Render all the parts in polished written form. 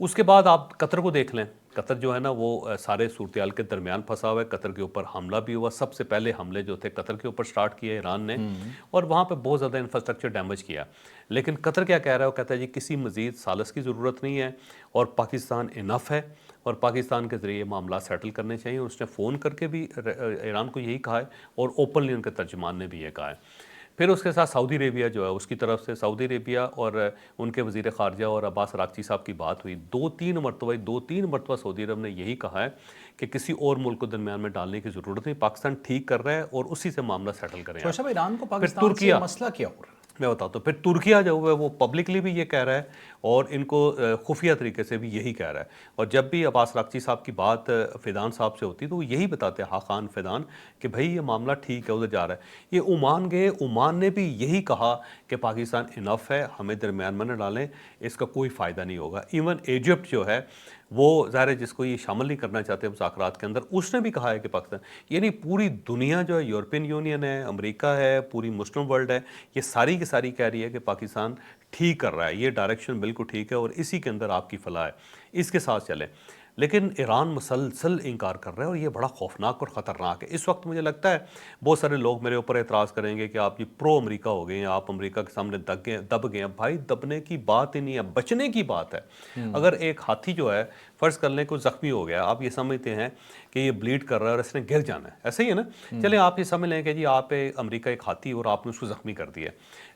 اس کے بعد آپ قطر کو دیکھ لیں. قطر جو ہے نا وہ سارے صورتحال کے درمیان پھنسا ہوا ہے. قطر کے اوپر حملہ بھی ہوا. سب سے پہلے حملے جو تھے قطر کے اوپر سٹارٹ کیے ایران نے, اور وہاں پہ بہت زیادہ انفراسٹرکچر ڈیمیج کیا. لیکن قطر کیا کہہ رہا ہے, وہ کہتا ہے جی کسی مزید سالس کی ضرورت نہیں ہے اور پاکستان انف ہے اور پاکستان کے ذریعے معاملات سیٹل کرنے چاہیے. اس نے فون کر کے بھی ایران کو یہی کہا ہے اور اوپنلی ان کے ترجمان نے بھی یہ کہا ہے. پھر اس کے ساتھ سعودی عربیہ جو ہے اس کی طرف سے سعودی عربیہ اور ان کے وزیر خارجہ اور عباس اراغچی صاحب کی بات ہوئی. دو تین مرتبہ سعودی عرب نے یہی کہا ہے کہ کسی اور ملک کو درمیان میں ڈالنے کی ضرورت نہیں, پاکستان ٹھیک کر رہا ہے اور اسی سے معاملہ سیٹل کریں. صاحب ایران کو پاکستان سے مسئلہ کیا ہو رہا ہے؟ میں بتاتا ہوں. پھر ترکیہ جو ہے وہ پبلکلی بھی یہ کہہ رہا ہے اور ان کو خفیہ طریقے سے بھی یہی کہہ رہا ہے. اور جب بھی عباس اراغچی صاحب کی بات فیضان صاحب سے ہوتی تو وہ یہی بتاتے ہیں, خاقان فیضان, کہ بھائی یہ معاملہ ٹھیک ہے, ادھر جا رہا ہے. یہ عمان گئے, عمان نے بھی یہی کہا کہ پاکستان انف ہے, ہمیں درمیان میں نہ ڈالیں, اس کا کوئی فائدہ نہیں ہوگا. ایون ایجپٹ جو ہے وہ ظاہر ہے جس کو یہ شامل نہیں کرنا چاہتے مذاکرات کے اندر, اس نے بھی کہا ہے کہ پاکستان, یعنی پوری دنیا جو ہے, یورپین یونین ہے, امریکہ ہے, پوری مسلم ورلڈ ہے, یہ ساری کی ساری کہہ رہی ہے کہ پاکستان ٹھیک کر رہا ہے, یہ ڈائریکشن بالکل ٹھیک ہے اور اسی کے اندر آپ کی فلاح ہے, اس کے ساتھ چلیں. لیکن ایران مسلسل انکار کر رہا ہے اور یہ بڑا خوفناک اور خطرناک ہے. اس وقت مجھے لگتا ہے بہت سارے لوگ میرے اوپر اعتراض کریں گے کہ آپ یہ پرو امریکہ ہو گئے ہیں, آپ امریکہ کے سامنے دب گئے ہیں. بھائی دبنے کی بات ہی نہیں ہے, بچنے کی بات ہے. اگر ایک ہاتھی جو ہے فرض کر لیں کہ زخمی ہو گیا, آپ یہ سمجھتے ہیں کہ یہ بلیڈ کر رہا ہے اور اس نے گر جانا ہے, ایسے ہی ہے نا, چلیں آپ یہ سمجھ لیں کہ جی آپ امریکہ ایک ہاتھی اور آپ نے اس کو زخمی کر دیا,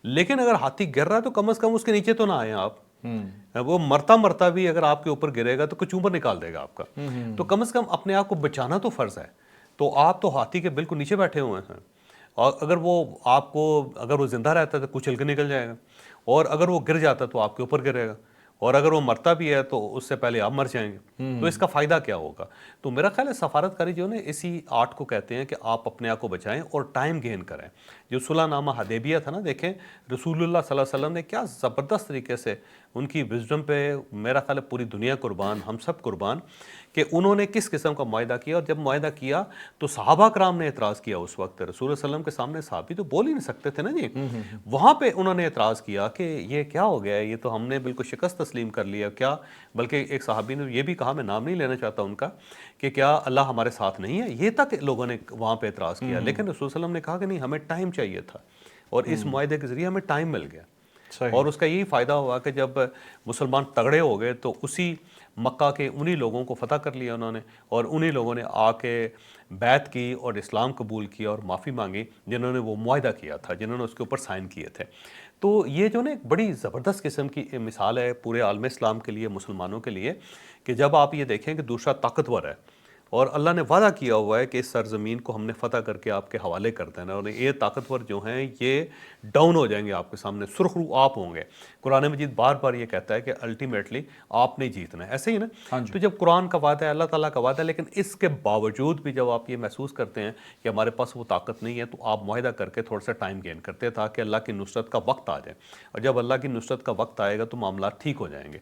لیکن اگر ہاتھی گر رہا ہے تو کم از کم اس کے نیچے تو نہ آئے آپ. وہ مرتا بھی اگر آپ کے اوپر گرے گا تو کچومر نکال دے گا آپ کا, تو کم از کم اپنے آپ کو بچانا تو فرض ہے. تو آپ تو ہاتھی کے بالکل نیچے بیٹھے ہوئے ہیں, اور اگر وہ آپ کو, اگر وہ زندہ رہتا ہے تو کچل کے نکل جائے گا, اور اگر وہ گر جاتا ہے تو آپ کے اوپر گرے گا, اور اگر وہ مرتا بھی ہے تو اس سے پہلے آپ مر جائیں گے. تو اس کا فائدہ کیا ہوگا؟ تو میرا خیال ہے سفارتکاری جو ہے اسی آرٹ کو کہتے ہیں کہ آپ اپنے آپ کو بچائیں اور ٹائم گین کریں. جو صلح نامہ حدیبیہ تھا نا, دیکھیں رسول اللہ صلی اللہ علیہ وسلم نے کیا زبردست طریقے سے, ان کی وزڈم پہ میرا خیال ہے پوری دنیا قربان, ہم سب قربان, کہ انہوں نے کس قسم کا معاہدہ کیا. اور جب معاہدہ کیا تو صحابہ کرام نے اعتراض کیا. اس وقت رسول اللہ صلی اللہ علیہ وسلم کے سامنے صحابی تو بول ہی نہیں سکتے تھے نا جی, وہاں پہ انہوں نے اعتراض کیا کہ یہ کیا ہو گیا ہے, یہ تو ہم نے بالکل شکست تسلیم کر لیا کیا. بلکہ ایک صحابی نے یہ بھی کہا, میں نام نہیں لینا چاہتا ان کا, کہ کیا اللہ ہمارے ساتھ نہیں ہے, یہ تک لوگوں نے وہاں پہ اعتراض کیا. لیکن رسول اللہ علیہ وسلم نے کہا کہ نہیں, ہمیں ٹائم چاہیے تھا, اور اس معاہدے کے ذریعے ہمیں ٹائم مل گیا. اور اس کا یہی فائدہ ہوا کہ جب مسلمان تگڑے ہو گئے تو اسی مکہ کے انہی لوگوں کو فتح کر لیا انہوں نے, اور انہی لوگوں نے آ کے بیعت کی اور اسلام قبول کیا اور معافی مانگی, جنہوں نے وہ معاہدہ کیا تھا, جنہوں نے اس کے اوپر سائن کیے تھے. تو یہ جو نا ایک بڑی زبردست قسم کی مثال ہے پورے عالم اسلام کے لیے, مسلمانوں کے لیے, کہ جب آپ یہ دیکھیں کہ دوسرا طاقتور ہے اور اللہ نے وعدہ کیا ہوا ہے کہ اس سرزمین کو ہم نے فتح کر کے آپ کے حوالے کر دینا, اور یہ طاقتور جو ہیں یہ ڈاؤن ہو جائیں گے آپ کے سامنے, سرخ رو آپ ہوں گے. قرآن مجید بار بار یہ کہتا ہے کہ الٹیمیٹلی آپ نے جیتنا ہے, ایسے ہی نا. تو جب قرآن کا وعدہ ہے, اللہ تعالیٰ کا وعدہ ہے, لیکن اس کے باوجود بھی جب آپ یہ محسوس کرتے ہیں کہ ہمارے پاس وہ طاقت نہیں ہے, تو آپ معاہدہ کر کے تھوڑا سا ٹائم گین کرتے ہیں تاکہ اللہ کی نصرت کا وقت آ جائے, اور جب اللہ کی نصرت کا وقت آئے گا تو معاملات ٹھیک ہو جائیں گے.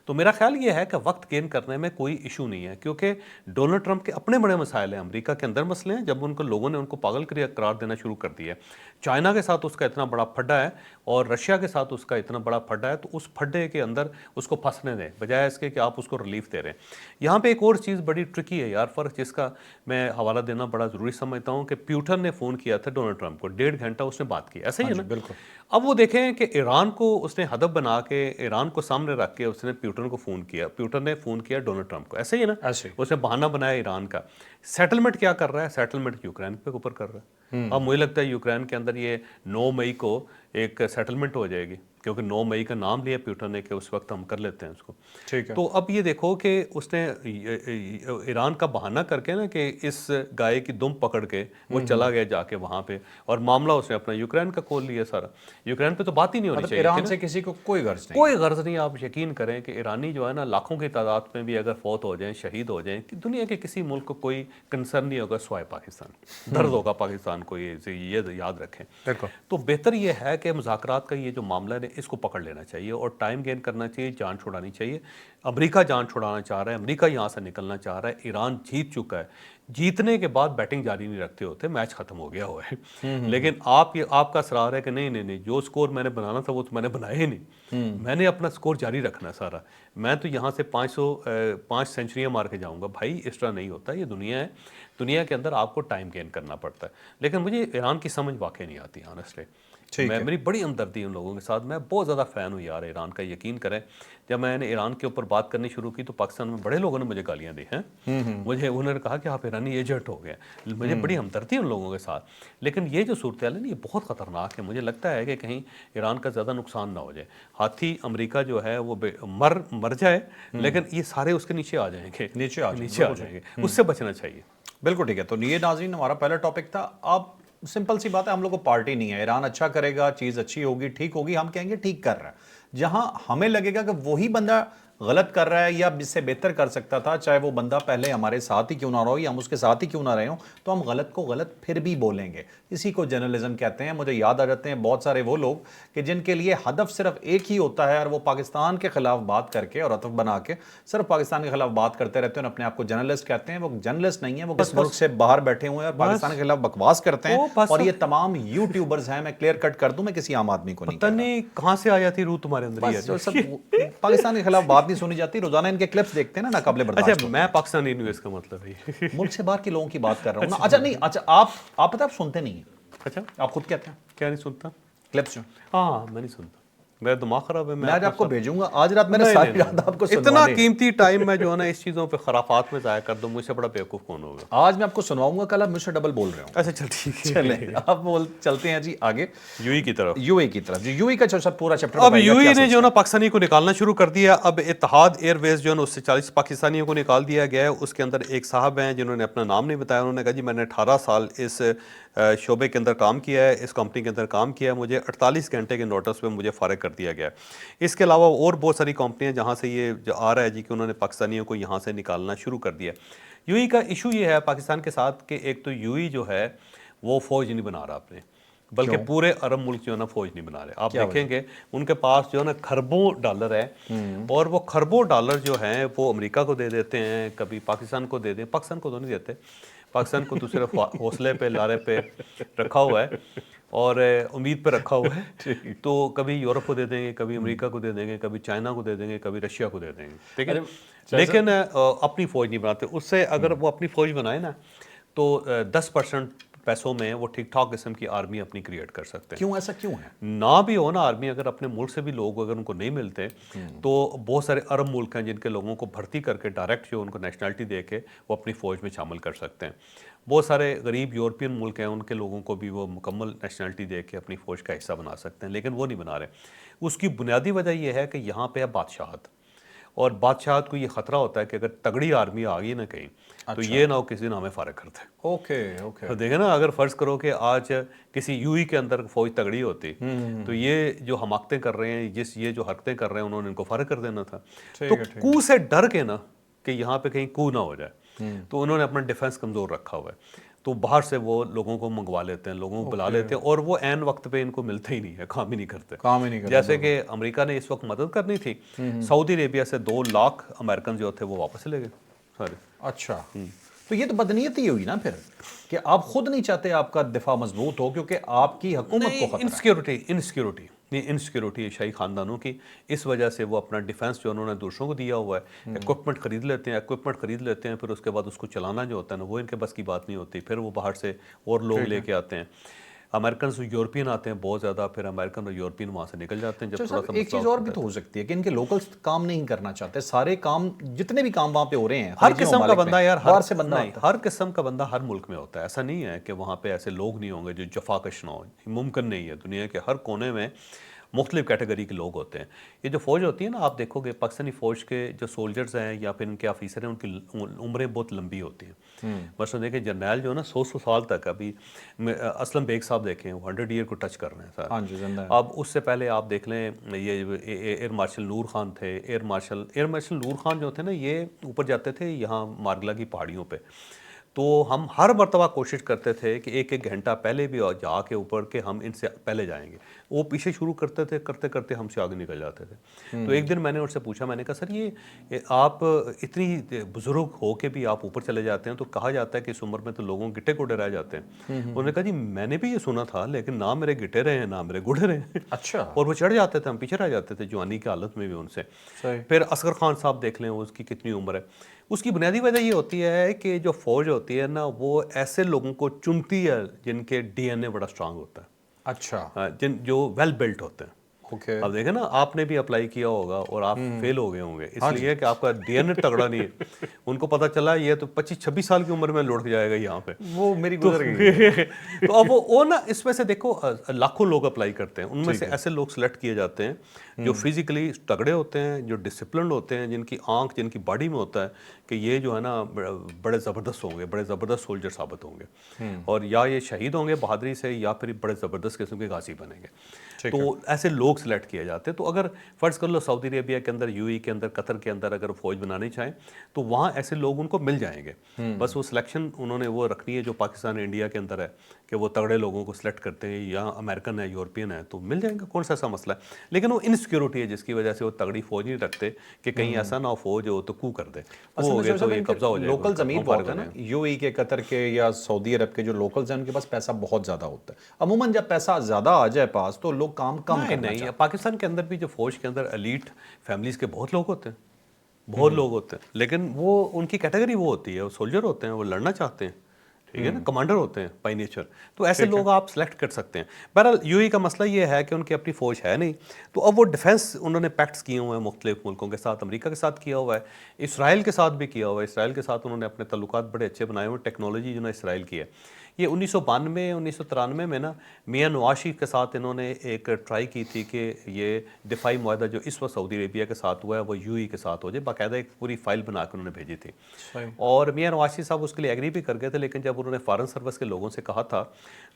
تو میرا خیال یہ ہے کہ وقت گین کرنے میں کوئی ایشو نہیں ہے, کیونکہ ڈونلڈ ٹرمپ کے اپنے بڑے مسائل ہیں, امریکہ کے اندر مسئلے ہیں, جب ان کو لوگوں نے ان کو پاگل قرار دینا شروع کر دیا ہے. چائنا کے ساتھ اس کا اتنا بڑا پھڈا ہے اور رشیا کے ساتھ اس کا اتنا بڑا پھڈا ہے, تو اس پھڈے کے اندر اس کو پھنسنے دیں بجائے اس کے کہ آپ اس کو ریلیف دے رہے ہیں. یہاں پہ ایک اور چیز بڑی ٹرکی ہے یار, فرق جس کا میں حوالہ دینا بڑا ضروری سمجھتا ہوں, کہ پیوٹن نے فون کیا تھا ڈونلڈ ٹرمپ کو, 1.5 گھنٹہ اس نے بات کی, ایسا ہی ہے نا. بالکل. اب وہ دیکھیں کہ ایران کو اس نے ہدف بنا کے, ایران کو سامنے رکھ کے اس نے پیوٹن کو فون کیا, پیوٹن نے فون کیا ڈونلڈ ٹرمپ کو, ایسے ہی ہے نا. اس نے بہانہ بنایا ایران کا. سیٹلمنٹ کیا کر رہا ہے, سیٹلمنٹ یوکرین پہ اوپر کر رہا ہے. اب مجھے لگتا ہے یوکرین کے اندر یہ 9 مئی کو ایک سیٹلمنٹ ہو جائے گی, کیونکہ 9 مئی کا نام لیا پیوٹن نے کہ اس وقت ہم کر لیتے ہیں اس کو. تو اب یہ دیکھو کہ اس نے ایران کا بہانہ کر کے نا کہ اس گائے کی دم پکڑ کے وہ چلا گیا جا کے وہاں پہ, اور معاملہ اس نے اپنا یوکرین کا کھول لیا سارا. یوکرین پہ تو بات ہی نہیں ہونی چاہیے, ایران سے کسی کو کوئی غرض نہیں, کوئی غرض نہیں. آپ یقین کریں کہ ایرانی جو ہے نا لاکھوں کی تعداد میں بھی اگر فوت ہو جائیں, شہید ہو جائیں, کہ دنیا کے کسی ملک کو کوئی کنسرن نہیں ہوگا سوائے پاکستان. درد ہوگا پاکستان کو, یہ یاد رکھیں. تو بہتر یہ ہے کہ مذاکرات کا یہ جو معاملہ ہے اس کو پکڑ لینا چاہیے اور ٹائم گین کرنا چاہیے, جان چھڑانی چاہیے. امریکہ جان چھڑانا چاہ رہا ہے, امریکہ یہاں سے نکلنا چاہ رہا ہے, ایران جیت چکا ہے. جیتنے کے بعد بیٹنگ جاری نہیں رکھتے ہوتے, میچ ختم ہو گیا ہوا ہے. لیکن آپ کا اصرار ہے کہ نہیں, جو سکور میں نے بنانا تھا وہ تو میں نے بنایا ہی نہیں, میں نے اپنا سکور جاری رکھنا ہے سارا. میں تو یہاں سے 505 سینچریاں مار کے جاؤں گا. بھائی اس طرح نہیں ہوتا, یہ دنیا ہے, دنیا کے اندر آپ کو ٹائم گین کرنا پڑتا ہے. لیکن مجھے ایران کی سمجھ واقعی نہیں آتی آنیسٹلی. میری بڑی ہمدردی ان لوگوں کے ساتھ, میں بہت زیادہ فین ہوں یار ایران کا. یقین کریں جب میں نے ایران کے اوپر بات کرنی شروع کی تو پاکستان میں بڑے لوگوں نے مجھے گالیاں دی ہیں. مجھے انہوں نے کہا کہ آپ ایرانی ایجنٹ ہو گئے. مجھے بڑی ہمدردی ان لوگوں کے ساتھ. لیکن یہ جو صورتحال ہے نا, یہ بہت خطرناک ہے. مجھے لگتا ہے کہ کہیں ایران کا زیادہ نقصان نہ ہو جائے. ہاتھی امریکہ جو ہے وہ مر جائے, لیکن یہ سارے اس کے نیچے آ جائیں گے, نیچے آ جائیں گے. اس سے بچنا چاہیے. بالکل ٹھیک ہے. تو یہ ناظرین ہمارا پہلا ٹاپک تھا. اب سمپل سی بات ہے, ہم لوگ کو پارٹی نہیں ہے. ایران اچھا کرے گا, چیز اچھی ہوگی, ٹھیک ہوگی, ہم کہیں گے ٹھیک کر رہا ہے. جہاں ہمیں لگے گا کہ وہی بندہ غلط کر رہا ہے یا اس سے بہتر کر سکتا تھا, چاہے وہ بندہ پہلے ہمارے ساتھ ہی کیوں نہ رہا ہو یا ہم اس کے ساتھ ہی کیوں نہ رہے ہوں, تو ہم غلط کو غلط پھر بھی بولیں گے. اسی کو جرنلزم کہتے ہیں. مجھے یاد آ جاتے ہیں بہت سارے وہ لوگ کہ جن کے لیے ہدف صرف ایک ہی ہوتا ہے, اور وہ پاکستان کے خلاف بات کر کے اور ہدف بنا کے صرف پاکستان کے خلاف بات کرتے رہتے ہیں, اور اپنے آپ کو جرنلسٹ کہتے ہیں. وہ جرنلسٹ نہیں ہیں, وہ اس ملک سے باہر بیٹھے ہوئے ہیں اور پاکستان کے خلاف بکواس کرتے ہیں. اور یہ تمام یوٹیوبرز ہیں, میں کلیئر کٹ کر دوں, میں کسی عام آدمی کو نہیں پتہ نہیں کہاں سے آ جاتی روح تمہارے اندر. پاکستان کے خلاف بات نہیں سنی جاتی. روزانہ ان کے کلپس دیکھتے ہیں نا, ناقابل برداشت. اچھا میں پاکستانی نہیں ہوں اس کا مطلب ہے ملک سے باہر کے لوگوں کی بات کر رہا ہوں نا. اچھا نہیں, اچھا آپ پتہ آپ سنتے نہیں ہیں. اچھا آپ خود کہتے ہیں کیا نہیں سنتا کلپس جو. ہاں میں نہیں سنتا, میرا دماغ خراب ہے. میں آج آپ کو بھیجوں گا, آج رات میں نے ساری رات آپ کو اتنا سنوانے. قیمتی ٹائم میں جو ہے نا اس چیزوں پہ خرافات میں ضائع کر دوں, مجھ سے بڑا بیوقوف کون ہوگا. آج میں آپ کو سنواؤں گا, کل آپ مجھ سے ڈبل بول رہے ہوں. اچھا چل ٹھیک ہے, چلیں اب چلتے ہیں جی آگے یو ای کی طرف. یو اے کی طرف. یو اے کا جو پورا چیپٹر اب یو ای نے جو نا پاکستانی کو نکالنا شروع کر دیا. اب اتحاد ایئر ویز جو ہے نا اس سے 40 پاکستانیوں کو نکال دیا گیا ہے. اس کے اندر ایک صاحب ہیں جنہوں نے اپنا نام نہیں بتایا. انہوں نے کہا جی میں نے 18 سال اس شعبے کے اندر کام کیا ہے, اس کمپنی کے اندر کام کیا ہے, مجھے 48 گھنٹے کے نوٹس پہ مجھے فارغ کر دیا گیا ہے. اس کے علاوہ اور بہت ساری کمپنیاں جہاں سے یہ جو آ رہا ہے جی کہ انہوں نے پاکستانیوں کو یہاں سے نکالنا شروع کر دیا. یو ای کا ایشو یہ ہے پاکستان کے ساتھ کہ ایک تو یو ای جو ہے وہ فوج نہیں بنا رہا اپنے, بلکہ پورے عرب ملک جو ہے نا فوج نہیں بنا رہے. آپ دیکھیں گے ان کے پاس جو ہے نا کھربوں ڈالر ہے, اور وہ کھربوں ڈالر جو ہیں وہ امریکہ کو دے دیتے ہیں, کبھی پاکستان کو دے دیں. پاکستان کو تو نہیں دیتے, پاکستان کو تو صرف حوصلے پہ لارے پہ رکھا ہوا ہے اور امید پہ رکھا ہوا ہے. تو کبھی یورپ کو دے دیں گے, کبھی امریکہ کو دے دیں گے, کبھی چائنا کو دے دیں گے, کبھی رشیا کو دے دیں گے, ٹھیک ہے. لیکن اپنی فوج نہیں بناتے. اس سے اگر وہ اپنی فوج بنائے نا تو 10% پیسوں میں وہ ٹھیک ٹھاک قسم کی آرمی اپنی کریٹ کر سکتے ہیں. کیوں ایسا کیوں ہے؟ نہ بھی ہو نا آرمی, اگر اپنے ملک سے بھی لوگ اگر ان کو نہیں ملتے تو بہت سارے عرب ملک ہیں جن کے لوگوں کو بھرتی کر کے ڈائریکٹ جو ان کو نیشنلٹی دے کے وہ اپنی فوج میں شامل کر سکتے ہیں. بہت سارے غریب یورپین ملک ہیں, ان کے لوگوں کو بھی وہ مکمل نیشنلٹی دے کے اپنی فوج کا حصہ بنا سکتے ہیں, لیکن وہ نہیں بنا رہے. اس کی بنیادی وجہ یہ ہے کہ یہاں پہ ہے بادشاہت, اور بادشاہت کو یہ خطرہ ہوتا ہے کہ اگر تگڑی آرمی آ گئی نا کہیں تو یہ نہ ہو کسی دن ہمیں فارغ کرتے. اوکے دیکھیں نا, اگر فرض کرو کہ آج کسی یو ای کے اندر فوج تگڑی ہوتی تو یہ جو حماقتیں کر رہے ہیں, یہ جو حرکتیں کر رہے ہیں, انہوں نے ان کو فارغ کر دینا تھا. تو کو سے ڈر کے نا کہ یہاں پہ کہیں کو نہ ہو جائے, تو انہوں نے اپنا ڈیفنس کمزور رکھا ہوا ہے. تو باہر سے وہ لوگوں کو منگوا لیتے ہیں, لوگوں کو بلا لیتے ہیں, اور وہ عین وقت پہ ان کو ملتے ہی نہیں ہے, کام ہی نہیں کرتے. جیسے کہ امریکہ نے اس وقت مدد کرنی تھی, سعودی عربیہ سے 2 لاکھ امریکن جو تھے وہ واپس لے گئے سارے. اچھا, تو یہ تو بدنیتی ہوئی نا پھر, کہ آپ خود نہیں چاہتے آپ کا دفاع مضبوط ہو کیونکہ آپ کی حکومت کو خطرہ ہے. انسیکیورٹی شاہی خاندانوں کی, اس وجہ سے وہ اپنا ڈیفنس جو انہوں نے دوسروں کو دیا ہوا ہے, اکوپمنٹ خرید لیتے ہیں, پھر اس کے بعد اس کو چلانا جو ہوتا ہے نا وہ ان کے بس کی بات نہیں ہوتی. پھر وہ باہر سے اور لوگ لے کے آتے ہیں, امریکنز یورپین آتے ہیں بہت زیادہ, پھر امریکن اور یورپین وہاں سے نکل جاتے ہیں. جب تھوڑا سا ایک چیز اور بھی تو ہو سکتی ہے کہ ان کے لوکلز کام نہیں کرنا چاہتے, سارے کام جتنے بھی کام وہاں پہ ہو رہے ہیں ہر قسم کا بندہ یار, ہر قسم کا بندہ ہر ملک میں ہوتا ہے. ایسا نہیں ہے کہ وہاں پہ ایسے لوگ نہیں ہوں گے جو جفاکش نہ ہو, ممکن نہیں ہے. دنیا کے ہر کونے میں مختلف کیٹیگری کے لوگ ہوتے ہیں. یہ جو فوج ہوتی ہے نا, آپ دیکھو گے پاکستانی فوج کے جو سولجرز ہیں یا پھر ان کے آفیسر ہیں, ان کی عمریں بہت لمبی ہوتی ہیں. مثلا دیکھیں جرنیل جو ہے نا 100 سال تک, ابھی اسلم بیگ صاحب دیکھیں 100 ایئر کو ٹچ کر رہے ہیں سر. اب اس سے پہلے آپ دیکھ لیں یہ ایئر مارشل نور خان تھے. ایئر مارشل نور خان جو تھے نا, یہ اوپر جاتے تھے یہاں مارگلا کی پہاڑیوں پہ. تو ہم ہر مرتبہ کوشش کرتے تھے کہ ایک گھنٹہ پہلے بھی جا کے اوپر کہ ہم ان سے پہلے جائیں گے. وہ پیچھے شروع کرتے تھے، کرتے کرتے ہم سے آگے نکل جاتے تھے. تو ایک دن میں نے ان سے پوچھا، میں نے کہا سر یہ آپ اتنی بزرگ ہو کے بھی آپ اوپر چلے جاتے ہیں، تو کہا جاتا ہے کہ اس عمر میں تو لوگوں گٹے گوڑے رہ جاتے ہیں. انہوں نے کہا جی میں نے بھی یہ سنا تھا، لیکن نہ میرے گٹے رہے ہیں نہ میرے گڑے رہے ہیں. اچھا اور وہ چڑھ جاتے تھے، ہم پیچھے رہ جاتے تھے جوانی کی حالت میں بھی ان سے. صحیح. پھر اصغر خان صاحب دیکھ لیں، اس کی کتنی عمر ہے. اس کی بنیادی وجہ یہ ہوتی ہے کہ جو فوج ہوتی ہے نا، وہ ایسے لوگوں کو چنتی ہے جن کے ڈی این اے بڑا اسٹرانگ ہوتا ہے، اچھا جو ویل بلٹ ہوتے ہیں. اوکے. اب دیکھیں نا، آپ نے بھی اپلائی کیا ہوگا اور آپ فیل ہو گئے ہوں گے اس لیے کہ آپ کا ڈی این اے تگڑا نہیں ہے. ان کو پتہ چلا یہ تو 25-26 سال کی عمر میں لڑک جائے گا یہاں پہ. وہ میری تو گزر گئی. تو اب وہ نا، اس میں سے دیکھو لاکھوں لوگ اپلائی کرتے ہیں، ان میں سے ایسے لوگ سلیکٹ کیے جاتے ہیں جو فزیکلی تگڑے ہوتے ہیں، جو ڈسپلنڈ ہوتے ہیں، جن کی آنکھ، جن کی باڈی میں ہوتا ہے کہ یہ جو ہے نا بڑے زبردست ہوں گے، بڑے زبردست سولجر ثابت ہوں گے، اور یا یہ شہید ہوں گے بہادری سے، یا پھر بڑے زبردست قسم کے غازی بنیں گے. تو ایسے لوگ سلیکٹ کیے جاتے ہیں. تو اگر فرض کر لو سعودی عربیہ کے اندر، یو ای کے اندر، قطر کے اندر اگر فوج بنانی چاہیں تو وہاں ایسے لوگ ان کو مل جائیں گے. بس وہ سلیکشن انہوں نے وہ رکھنی ہے جو پاکستان انڈیا کے اندر ہے کہ وہ تگڑے لوگوں کو سلیکٹ کرتے ہیں، یا امریکن ہے، یورپین ہے، تو مل جائیں گے. کون سا ایسا مسئلہ ہے؟ لیکن وہ انسیکیورٹی ہے جس کی وجہ سے وہ تگڑی فوج نہیں رکھتے کہ کہیں ایسا نہ ہو فوج ہو تو کو کر دے. وہ ہو گئے تو یہ قبضہ ہو جائے گا. لوکل ضمیر بہت ہے نا یو ای کے، قطر کے یا سعودی عرب کے جو لوکلز ہیں ان کے پاس پیسہ بہت زیادہ ہوتا ہے. عموماً جب پیسہ زیادہ آ جائے پاس تو لوگ کام کم کرنا نہیں. چاہتے پاکستان کے اندر بھی جو فوج کے اندر ایلیٹ فیملیز کے بہت لوگ ہوتے ہیں، بہت لوگ ہوتے ہیں، لیکن وہ ان کی کیٹیگری وہ ہوتی ہے، وہ سولجر ہوتے ہیں، وہ لڑنا چاہتے ہیں، ٹھیک ہے نا، کمانڈر ہوتے ہیں بائی نیچر. تو ایسے لوگ آپ سلیکٹ کر سکتے ہیں. بہرحال یو ای کا مسئلہ یہ ہے کہ ان کی اپنی فوج ہے نہیں، تو اب وہ ڈیفینس انہوں نے پیکٹس کیے ہوئے ہیں مختلف ملکوں کے ساتھ. امریکہ کے ساتھ کیا ہوا ہے، اسرائیل کے ساتھ بھی کیا ہوا ہے. اسرائیل کے ساتھ انہوں نے اپنے تعلقات بڑے اچھے بنائے ہوئے. ٹیکنالوجی جو نا اسرائیل کی ہے، یہ 1992 1993 میں نا میاں نواز شریف کے ساتھ انہوں نے ایک ٹرائی کی تھی کہ یہ دفاعی معاہدہ جو اس وقت سعودی عربیہ کے ساتھ ہوا ہے وہ یو ای کے ساتھ ہو جائے. باقاعدہ ایک پوری فائل بنا کے انہوں نے بھیجی تھی، اور میاں نواز شریف صاحب اس کے لیے ایگری بھی کر گئے تھے. لیکن جب انہوں نے فارن سروس کے لوگوں سے کہا تھا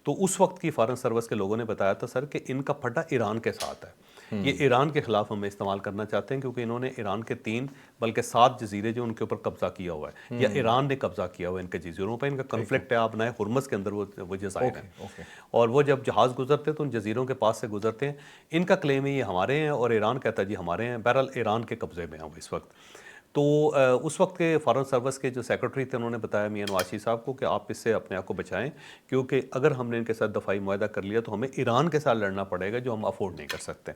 تو اس وقت کی فارن سروس کے لوگوں نے بتایا تھا سر کہ ان کا پھڈا ایران کے ساتھ ہے، یہ ایران کے خلاف ہمیں استعمال کرنا چاہتے ہیں، کیونکہ انہوں نے ایران کے 3 بلکہ 7 جزیرے جو ان کے اوپر قبضہ کیا ہوا ہے، یا ایران نے قبضہ کیا ہوا ہے ان کے جزیروں پہ. ان کا کنفلکٹ ہے، آپ نئے ہرمز کے اندر وہ جزائر ہیں، اور وہ جب جہاز گزرتے تو ان جزیروں کے پاس سے گزرتے ہیں. ان کا کلیم ہے یہ ہمارے ہیں، اور ایران کہتا ہے جی ہمارے ہیں. بہرحال ایران کے قبضے میں ہیں وہ اس وقت. تو اس وقت کے فارن سروس کے جو سیکرٹری تھے انہوں نے بتایا میاں نواز شریف صاحب کو کہ آپ اس سے اپنے آپ کو بچائیں، کیونکہ اگر ہم نے ان کے ساتھ دفاعی معاہدہ کر لیا تو ہمیں ایران کے ساتھ لڑنا پڑے گا جو ہم افورڈ نہیں کر سکتے.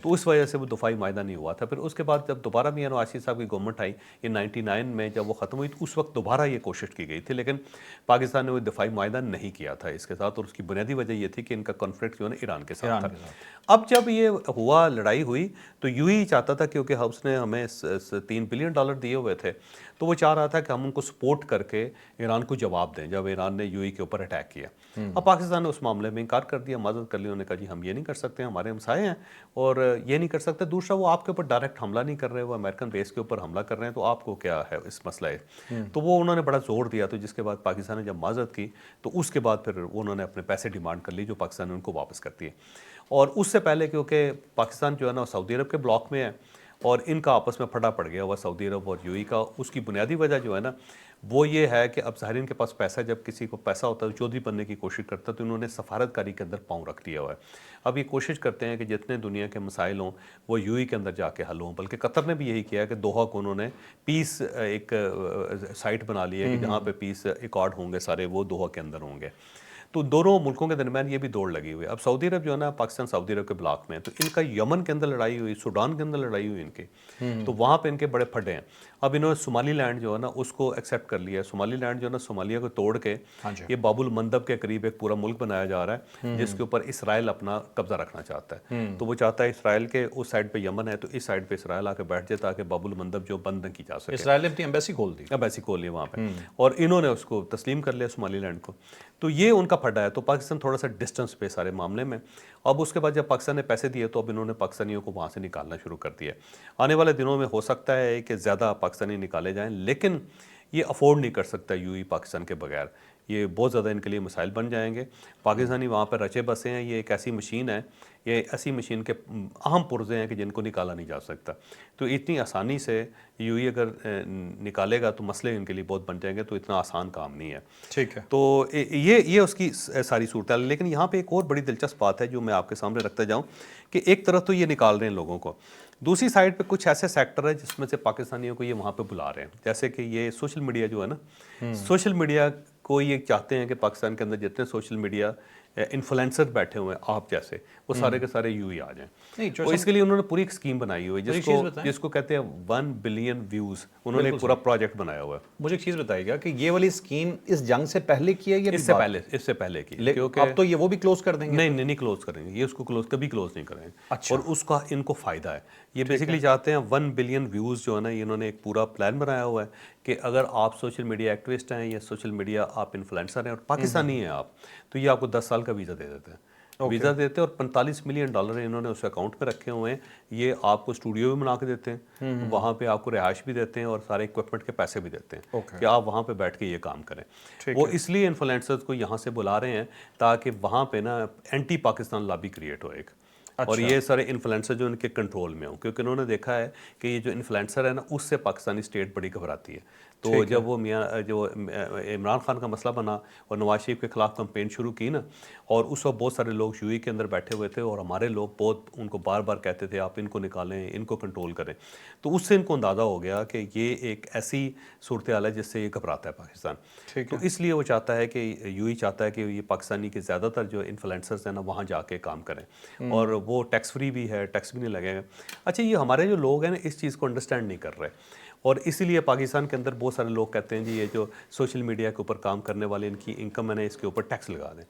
تو اس وجہ سے وہ دفاعی معاہدہ نہیں ہوا تھا. پھر اس کے بعد جب دوبارہ میاں نواز شریف صاحب کی گورنمنٹ آئی، یہ 99 میں جب وہ ختم ہوئی، تو اس وقت دوبارہ یہ کوشش کی گئی تھی، لیکن پاکستان نے وہ دفاعی معاہدہ نہیں کیا تھا اس کے ساتھ. اور اس کی بنیادی وجہ یہ تھی کہ ان کا کانفلکٹ جو ہے نا ایران کے ساتھ تھا. اب جب یہ ہوا، لڑائی ہوئی، تو یو ہی چاہتا تھا، کیونکہ اس نے ہمیں $3 بلین دیے ہوئے تھے، تو وہ چاہ رہا تھا کہ ہم ان کو سپورٹ کر کے ایران کو جواب دیں جب ایران نے یو ای کے اوپر اٹیک کیا. اب پاکستان نے اس معاملے میں انکار کر دیا، معذرت کر لی. انہوں نے کہا جی ہم یہ نہیں کر سکتے، ہمارے ہمسائے ہیں اور یہ نہیں کر سکتے. دوسرا، وہ آپ کے اوپر ڈائریکٹ حملہ نہیں کر رہے، وہ امریکن بیس کے اوپر حملہ کر رہے ہیں، تو آپ کو کیا ہے اس مسئلہ ہے. تو وہ انہوں نے بڑا زور دیا. تو جس کے بعد پاکستان نے جب معذرت کی تو اس کے بعد پھر انہوں نے اپنے پیسے ڈیمانڈ کر لی جو پاکستان نے ان کو واپس کر دیے. اور اس سے پہلے کیونکہ پاکستان جو ہے نا سعودی عرب کے بلاک میں ہے، اور ان کا آپس میں پھڑا پڑ گیا ہوا سعودی عرب اور یو ای کا. اس کی بنیادی وجہ جو ہے نا وہ یہ ہے کہ اب ظاہرین کے پاس پیسہ، جب کسی کو پیسہ ہوتا ہے تو چودھری بننے کی کوشش کرتا ہے، تو انہوں نے سفارت کاری کے اندر پاؤں رکھ دیا ہوا ہے. اب یہ کوشش کرتے ہیں کہ جتنے دنیا کے مسائل ہوں وہ یو ای کے اندر جا کے حل ہوں. بلکہ قطر نے بھی یہی کیا کہ دوحہ کو انہوں نے پیس ایک سائٹ بنا لی ہے کہ جہاں پہ پیس ایکارڈ ہوں گے سارے، وہ دوحہ کے اندر ہوں گے. تو دونوں ملکوں کے درمیان یہ بھی دوڑ لگی ہوئی ہے. اب سعودی عرب جو ہے نا، پاکستان سعودی عرب کے بلاک میں ہے، تو ان کا یمن کے اندر لڑائی ہوئی، سوڈان کے اندر لڑائی ہوئی ان کی، تو وہاں پہ ان کے بڑے پھڈے ہیں. اب انہوں نے صومالی لینڈ جو ہے نا اس کو ایکسیپٹ کر لیا ہے. صومالی لینڈ جو ہے نا صومالیہ کو توڑ کے یہ باب المندب کے قریب ایک پورا ملک بنایا جا رہا ہے جس کے اوپر اسرائیل اپنا قبضہ رکھنا چاہتا ہے. تو وہ چاہتا ہے اسرائیل کے اس سائڈ پہ یمن ہے تو اس سائڈ پہ اسرائیل آ کے بیٹھ جائے تاکہ باب المندب جو بند نہ کی جا سکے. اسرائیل نے اپنی ایمبیسی کھول دی، ایمبیسی کھول لی وہاں پہ، اور انہوں نے اس کو تسلیم کر لیا صومالی لینڈ کو. تو یہ ان کا پھڈا ہے. تو پاکستان تھوڑا سا ڈسٹنس پہ سارے معاملے میں. اب اس کے بعد جب پاکستان نے پیسے دیے تو اب انہوں نے پاکستانیوں کو وہاں سے نکالنا شروع کر دیا. آنے والے دنوں میں ہو سکتا ہے کہ زیادہ پاکستانی نکالے جائیں، لیکن یہ افورڈ نہیں کر سکتا یو ای پاکستان کے بغیر. یہ بہت زیادہ ان کے لیے مسائل بن جائیں گے. پاکستانی وہاں پہ رچے بسے ہیں. یہ ایک ایسی مشین ہے یہ ایسی مشین کے اہم پرزے ہیں کہ جن کو نکالا نہیں جا سکتا. تو اتنی آسانی سے یو اگر نکالے گا تو مسئلے ان کے لیے بہت بن جائیں گے, تو اتنا آسان کام نہیں ہے. ٹھیک ہے. تو یہ اس کی ساری صورتحال ہے. لیکن یہاں پہ ایک اور بڑی دلچسپ بات ہے جو میں آپ کے سامنے رکھتا جاؤں کہ ایک طرف تو یہ نکال رہے ہیں لوگوں کو, دوسری سائڈ پہ کچھ ایسے سیکٹر ہے جس میں سے پاکستانیوں کو یہ وہاں پہ بلا رہے ہیں. جیسے کہ یہ سوشل میڈیا جو ہے نا, سوشل میڈیا کو یہ چاہتے ہیں کہ پاکستان کے اندر جتنے سوشل میڈیا انفلوئنسر بیٹھے ہوئے ہیں آپ جیسے, وہ سارے کے سارے یو ہی آ جائیں. تو اس کے لیے انہوں نے پوری ایک اسکیم بنائی ہوئی ہے جس کو کہتے ہیں 1 بلین ویوز. انہوں نے ایک پورا پروجیکٹ بنایا ہوا ہے. مجھے ایک چیز بتائیے گا کہ یہ والی اسکیم اس جنگ سے پہلے کی ہے یا اس سے پہلے کی, کیونکہ اب تو یہ وہ بھی کلوز کر دیں گے. نہیں کلوز کریں گے, یہ اس کو کبھی کلوز نہیں کریں گے. اور اس کا ان کو فائدہ ہے. یہ بیسیکلی چاہتے ہیں 1 بلین ویوز جو ہے نا, انہوں نے ایک پورا پلان بنایا ہوا ہے کہ اگر آپ سوشل میڈیا ایکٹیوسٹ ہیں یا سوشل میڈیا آپ انفلوئنسر ہیں اور پاکستانی ہیں آپ, تو یہ آپ کو 10 سال کا ویزا دے دیتے ہیں. ویزا دیتے ہیں اور $45 ملین انہوں نے اس اکاؤنٹ پہ رکھے ہوئے ہیں. یہ آپ کو اسٹوڈیو بھی بنا کے دیتے ہیں, وہاں پہ آپ کو رہائش بھی دیتے ہیں اور سارے اکوپمنٹ کے پیسے بھی دیتے ہیں کہ آپ وہاں پہ بیٹھ کے یہ کام کریں. وہ اس لیے انفلوئنسرز کو یہاں سے بلا رہے ہیں تاکہ وہاں پہ نا اینٹی پاکستان لابی کریٹ ہو ایک, اور یہ سارے انفلوئنسر جو ان کے کنٹرول میں ہوں, کیونکہ انہوں نے دیکھا ہے کہ یہ جو انفلوئنسر ہے نا, اس سے پاکستانی اسٹیٹ بڑی گھبراتی ہے. تو جب وہ جو عمران خان کا مسئلہ بنا اور نواز شریف کے خلاف کمپین شروع کی نا, اور اس وقت بہت سارے لوگ یو اے کے اندر بیٹھے ہوئے تھے اور ہمارے لوگ بہت ان کو بار بار کہتے تھے آپ ان کو نکالیں, ان کو کنٹرول کریں. تو اس سے ان کو اندازہ ہو گیا کہ یہ ایک ایسی صورتحال ہے جس سے یہ گھبراتا ہے پاکستان. تو اس لیے وہ چاہتا ہے کہ یو اے چاہتا ہے کہ یہ پاکستانی کے زیادہ تر جو انفلوئنسرز ہیں نا وہاں جا کے کام کریں, اور وہ ٹیکس فری بھی ہے, ٹیکس بھی نہیں لگے گا. اچھا, یہ ہمارے جو لوگ ہیں نا اس چیز کو انڈرسٹینڈ نہیں کر رہے, اور اسی لیے پاکستان کے اندر بہت سارے لوگ کہتے ہیں جی یہ جو سوشل میڈیا کے اوپر کام کرنے والے ان کی انکم ہے نا, اس کے اوپر ٹیکس لگا دیں.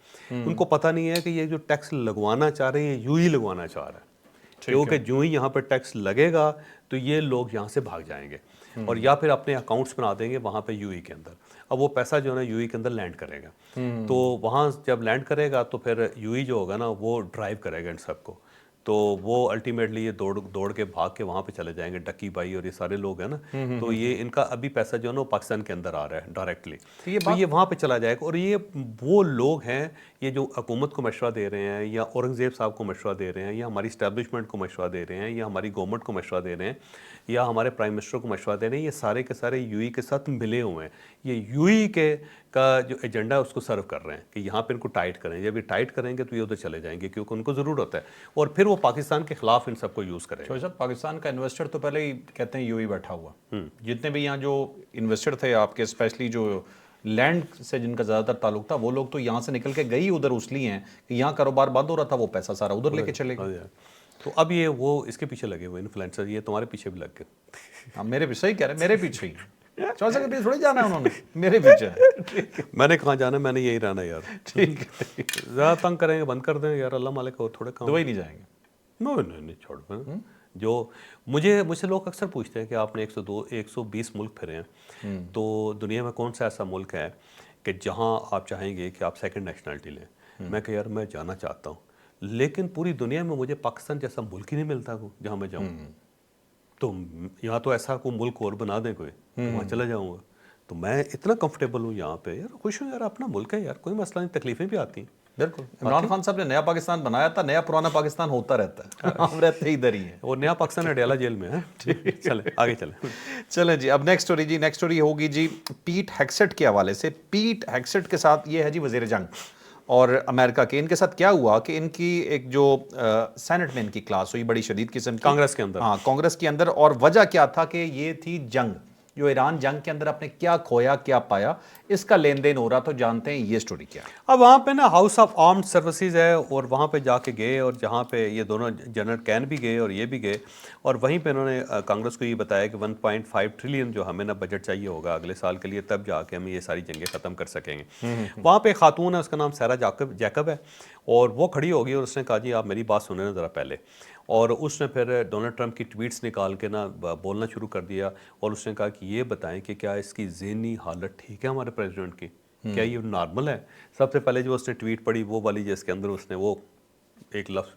ان کو پتہ نہیں ہے کہ یہ جو ٹیکس لگوانا چاہ رہے ہیں یو ہی لگوانا چاہ رہا ہے, کیونکہ جو ہی یہاں پہ ٹیکس لگے گا تو یہ لوگ یہاں سے بھاگ جائیں گے اور یا پھر اپنے اکاؤنٹس بنا دیں گے وہاں پہ یو اے کے اندر. اب وہ پیسہ جو ہے نا یو اے کے اندر لینڈ کرے گا, تو وہاں جب لینڈ کرے گا تو پھر یو اے جو ہوگا نا وہ ڈرائیو کرے گا ان سب کو. تو وہ الٹیمیٹلی یہ دوڑ کے بھاگ کے وہاں پہ چلے جائیں گے, ڈکی بھائی اور یہ سارے لوگ ہیں نا, تو یہ ان کا ابھی پیسہ جو ہے نا وہ پاکستان کے اندر آ رہا ہے ڈائریکٹلی, تو یہ وہاں پہ چلا جائے گا. اور یہ وہ لوگ ہیں یہ جو حکومت کو مشورہ دے رہے ہیں یا اورنگزیب صاحب کو مشورہ دے رہے ہیں یا ہماری اسٹیبلشمنٹ کو مشورہ دے رہے ہیں یا ہماری گورنمنٹ کو مشورہ دے رہے ہیں یا ہمارے پرائم منسٹر کو مشورہ دے رہے ہیں, یہ سارے کے سارے یو اے کے ساتھ ملے ہوئے ہیں. یہ یو اے کے کا جو ایجنڈا ہے اس کو سرو کر رہے ہیں کہ یہاں پہ ان کو ٹائٹ کریں. جب یہ ٹائٹ کریں گے تو یہ ادھر چلے جائیں گے کیونکہ ان کو ضرورت ہے, اور پھر وہ پاکستان کے خلاف ان سب کو یوز کریں. صاحب, پاکستان کا انویسٹر تو پہلے ہی کہتے ہیں یو ہی بیٹھا ہوا, جتنے بھی یہاں جو انویسٹر تھے آپ کے, اسپیشلی جو لینڈ سے جن کا زیادہ تر تعلق تھا, وہ لوگ تو یہاں سے نکل کے گئی ادھر اس لیے ہیں کہ یہاں کاروبار بند ہو رہا تھا, وہ پیسہ سارا ادھر لے کے چلے گئے. تو اب یہ وہ اس کے پیچھے لگے ہوئے انفلوئنسر, یہ تمہارے پیچھے بھی لگ گئے. میرے پیچھے, صحیح کہہ رہے ہیں, میرے پیچھے ہی. چوہدری صاحب کے پیچھے تھوڑی جانا ہے انہوں نے, میرے پیچھے. میں نے کہاں جانا ہے, میں نے یہی رہنا یار. ٹھیک ہے, زیادہ تنگ کریں گے بند کر دیں یار, اللہ مالک اور تھوڑے کام. دبئی نہیں جائیں گے. نہیں چھوڑ دیں. جو مجھ سے لوگ اکثر پوچھتے ہیں کہ آپ نے 120 ملک پھرے ہیں, تو دنیا میں کون سا ایسا ملک ہے کہ جہاں آپ چاہیں گے کہ آپ سیکنڈ نیشنلٹی لیں. میں کہ یار میں جانا چاہتا ہوں, لیکن پوری دنیا میں مجھے پاکستان جیسا ملک ہی نہیں ملتا جہاں میں جاؤں. تو یہاں تو ایسا کوئی ملک اور بنا دیں کوئی, وہاں چلا جاؤں گا. تو میں اتنا کمفرٹیبل ہوں یہاں پہ یار, خوش ہوں یار, اپنا ملک ہے یار, کوئی مسئلہ نہیں, تکلیفیں بھی آتی ہیں. بالکل, عمران خان صاحب نے نیا پاکستان بنایا تھا, نیا پرانا پاکستان ہوتا رہتا ہے, ہم رہتے ہی ادھر ہی ہیں. اور نیا پاکستان اڈیالہ جیل میں ہے. چلیں آگے چلیں جی. اب نیکسٹ اسٹوری جی, نیکسٹ اسٹوری ہوگی جی پیٹ ہیگسیٹ کے حوالے سے. پیٹ ہیگسیٹ کے ساتھ یہ ہے جی وزیر جنگ اور امریکہ کے, ان کے ساتھ کیا ہوا کہ ان کی ایک جو سینٹ میں ان کی کلاس ہوئی بڑی شدید قسم کی کانگریس کے اندر. ہاں, کانگریس کے اندر, اور وجہ کیا تھا کہ یہ تھی جنگ, جو ایران جنگ کے اندر اپنے کیا کھویا کیا پایا, اس کا لین دین ہو رہا. تو جانتے ہیں یہ سٹوری کیا ہے. اب وہاں پہ نا ہاؤس آف آرمڈ سروسز ہے, اور وہاں پہ جا کے گئے, اور جہاں پہ یہ دونوں جنرل کین بھی گئے اور یہ بھی گئے, اور وہیں پہ انہوں نے کانگریس کو یہ بتایا کہ 1.5 ٹریلین جو ہمیں نا بجٹ چاہیے ہوگا اگلے سال کے لیے, تب جا کے ہم یہ ساری جنگیں ختم کر سکیں گے. وہاں پہ ایک خاتون ہے, اس کا نام سیرا جیکب ہے, اور وہ کھڑی ہوگی اور اس نے کہا جی آپ میری بات سنیں نا ذرا پہلے. اور اس نے پھر ڈونلڈ ٹرمپ کی ٹویٹس نکال کے نا بولنا شروع کر دیا, اور اس نے کہا کہ یہ بتائیں کہ کیا اس کی ذہنی حالت ٹھیک ہے ہمارے پریزیڈنٹ کی, کیا یہ نارمل ہے. سب سے پہلے جو اس نے ٹویٹ پڑھی وہ والی جس کے اندر اس نے وہ ایک لفظ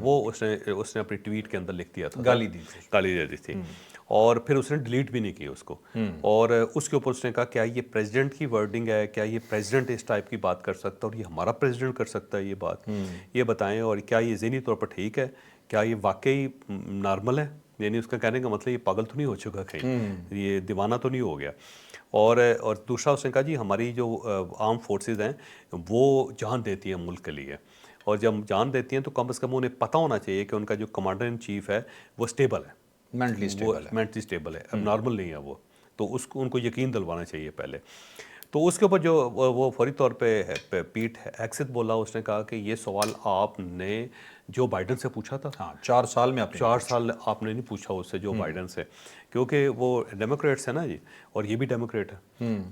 وہ اس نے اپنی ٹویٹ کے اندر لکھ دیا تھا, گالی دی تھی. گالی دے دی تھی, اور پھر اس نے ڈیلیٹ بھی نہیں کی اس کو. اور اس کے اوپر اس نے کہا کیا یہ پریزیڈنٹ کی ورڈنگ ہے, کیا یہ پریزیڈنٹ اس ٹائپ کی بات کر سکتا ہے, اور یہ ہمارا پریزیڈنٹ کر سکتا ہے یہ بات, یہ بتائیں, اور کیا یہ ذہنی طور پر ٹھیک ہے, کیا یہ واقعی نارمل ہے, یعنی اس کا کہنے کا مطلب یہ پاگل تو نہیں ہو چکا کہیں, یہ دیوانہ تو نہیں ہو گیا. اور دوسرا اس نے کہا جی ہماری جو آرم فورسز ہیں وہ جان دیتی ہیں ملک کے لیے, اور جب جان دیتی ہیں تو کم از کم انہیں پتہ ہونا چاہیے کہ ان کا جو کمانڈر ان چیف ہے وہ اسٹیبل ہے, مینٹلی اسٹیبل ہے, اب نارمل نہیں ہے وہ, تو اس کو ان کو یقین دلوانا چاہیے پہلے. تو اس کے اوپر جو وہ فوری طور پہ پیٹ ہیگسیت بولا, اس نے کہا کہ یہ سوال آپ نے جو بائیڈن سے پوچھا تھا, ہاں 4 سال میں 4 سال آپ نے نہیں پوچھا اس سے جو بائیڈن سے, کیونکہ وہ ڈیموکریٹس ہیں نا جی, اور یہ بھی ڈیموکریٹ ہے.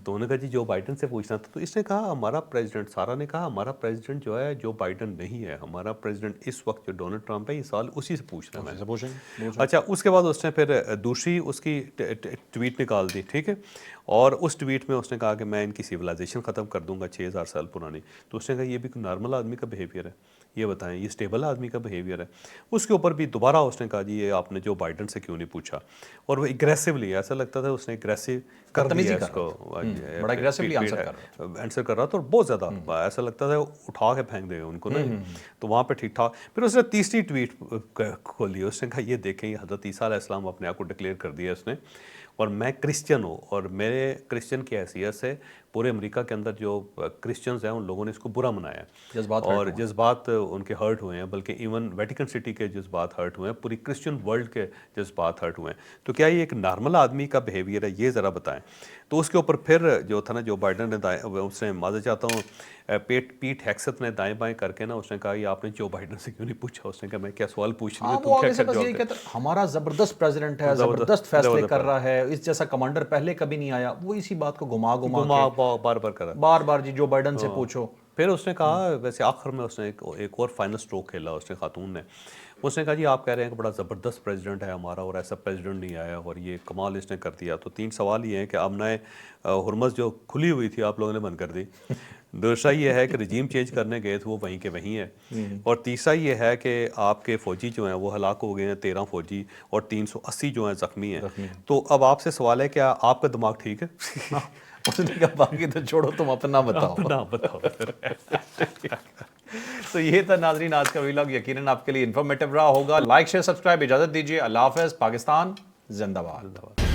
تو انہوں نے کہا جی جو بائیڈن سے پوچھنا تھا, تو اس نے کہا ہمارا پریزیڈنٹ, سارا نے کہا ہمارا پریزیڈنٹ جو ہے جو بائیڈن نہیں ہے, ہمارا پریزیڈنٹ اس وقت جو ڈونلڈ ٹرمپ ہے, یہ سال اسی سے پوچھ رہا ہے میں. اچھا, اس کے بعد اس نے پھر دوسری اس کی ٹویٹ نکال دی, ٹھیک ہے, اور اس ٹویٹ میں اس نے کہا کہ میں ان کی سویلائزیشن ختم کر دوں گا 6000 سال پرانی. تو اس نے کہا یہ بھی نارمل آدمی کا بیہیویئر ہے, یہ بتائیں یہ اسٹیبل آدمی کا بیہیویئر ہے. اس کے اوپر بھی دوبارہ اس نے کہا جی یہ آپ نے جو بائیڈن سے کیوں نہیں پوچھا, اور وہ اگریسولی, ایسا لگتا تھا اس نے اگریسو کر دیا اس کو, بڑا اگریسولی آنسر کر رہا تھا, اور بہت زیادہ ایسا لگتا تھا اٹھا کے پھینک دے گا ان کو نا. تو وہاں پہ ٹھیک ٹھاک. پھر اس نے تیسری ٹویٹ کھولی, اس نے کہا یہ دیکھیں یہ حضرت عیسیٰ علیہ السلام اپنے آپ کو ڈکلیئر کر دیا اس نے, اور میں کرسچن ہوں, اور میرے کرسچن کی حیثیت سے پورے امریکہ کے اندر جو کرسچنز ہیں ان لوگوں نے اس کو برا منایا, اور جذبات ان کے ہرٹ ہوئے ہیں, بلکہ ایون ویٹیکن سٹی کے جذبات ہرٹ ہوئے ہیں, پوری کرسچن ورلڈ کے جذبات ہرٹ ہوئے ہیں. تو کیا یہ ایک نارمل آدمی کا بیہیویئر ہے, یہ ذرا بتائیں. تو اس کے اوپر پھر جو تھا نا جو بائیڈن نے اس نے معذرت چاہتا ہوں پیٹ ہیگسیت نے دائیں بائیں کر کے نا اس نے کہا یہ آپ نے جو بائیڈن سے کیوں نہیں پوچھا, اس نے کہا میں کیا سوال پوچھ رہی ہوں, ہمارا زبردست پریزیڈنٹ ہے, زبردست فیصلے کر رہا ہے, اس جیسا کمانڈر پہلے کبھی نہیں آیا. وہ اسی بات کو گھما بار بار کرا, بار جی جو بائیڈن سے پوچھو. پھر اس نے کہا ویسے آخر میں اس نے ایک اور فائنل سٹروک کھیلا اس نے, خاتون نے. اس نے کہا جی آپ کہہ رہے ہیں کہ بڑا زبردست پریزیڈنٹ ہے ہمارا, اور ایسا پریزیڈنٹ نہیں آیا, اور یہ کمال اس نے کر دیا. تو 3 سوال یہ ہیں کہ آمنہ ہرمز جو کھلی ہوئی تھی آپ لوگوں نے بند کر دی, دوسرا یہ ہے کہ رجیم چینج کرنے گئے تھے وہ وہیں کے وہیں ہے, اور تیسرا یہ ہے کہ آپ کے فوجی جو ہیں وہ ہلاک ہو گئے ہیں 13 فوجی, اور 380 جو ہیں زخمی ہیں. تو اب آپ سے سوال ہے کیا آپ کا دماغ ٹھیک ہے؟ اس نے کہا باقی تو چھوڑو, تم اپنا بتاؤ. تو یہ تھا ناظرین آج کا ویلاگ, یقیناً آپ کے لیے انفارمیٹیو رہا ہوگا. لائک شیئر سبسکرائب, اجازت دیجیے, اللہ حافظ. پاکستان زندہ باد.